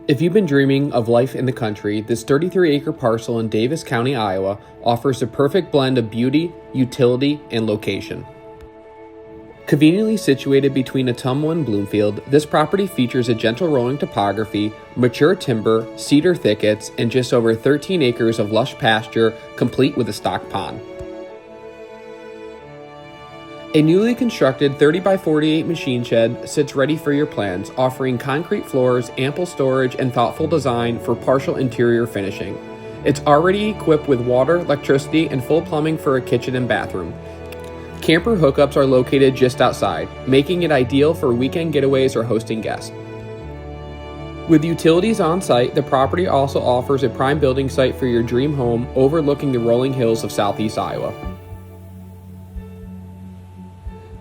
If you've been dreaming of life in the country, this 33-acre parcel in Davis County, Iowa offers the perfect blend of beauty, utility, and location. Conveniently situated between Ottumwa and Bloomfield, this property features a gentle rolling topography, mature timber, cedar thickets, and just over 13 acres of lush pasture, complete with a stock pond. A newly constructed 30 by 48 machine shed sits ready for your plans, offering concrete floors, ample storage, and thoughtful design for partial interior finishing. It's already equipped with water, electricity, and full plumbing for a kitchen and bathroom. Camper hookups are located just outside, making it ideal for weekend getaways or hosting guests. With utilities on site, the property also offers a prime building site for your dream home overlooking the rolling hills of southeast Iowa.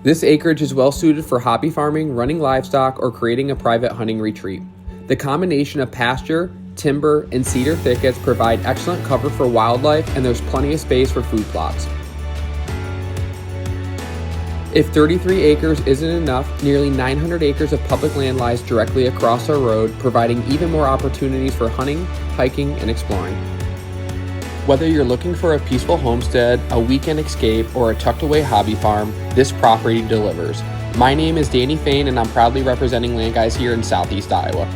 This acreage is well suited for hobby farming, running livestock, or creating a private hunting retreat. The combination of pasture, timber, and cedar thickets provide excellent cover for wildlife, and there's plenty of space for food plots. If 33 acres isn't enough, nearly 900 acres of public land lies directly across our road, providing even more opportunities for hunting, hiking, and exploring. Whether you're looking for a peaceful homestead, a weekend escape, or a tucked-away hobby farm, this property delivers. My name is Danny Fain, and I'm proudly representing Land Guys here in southeast Iowa.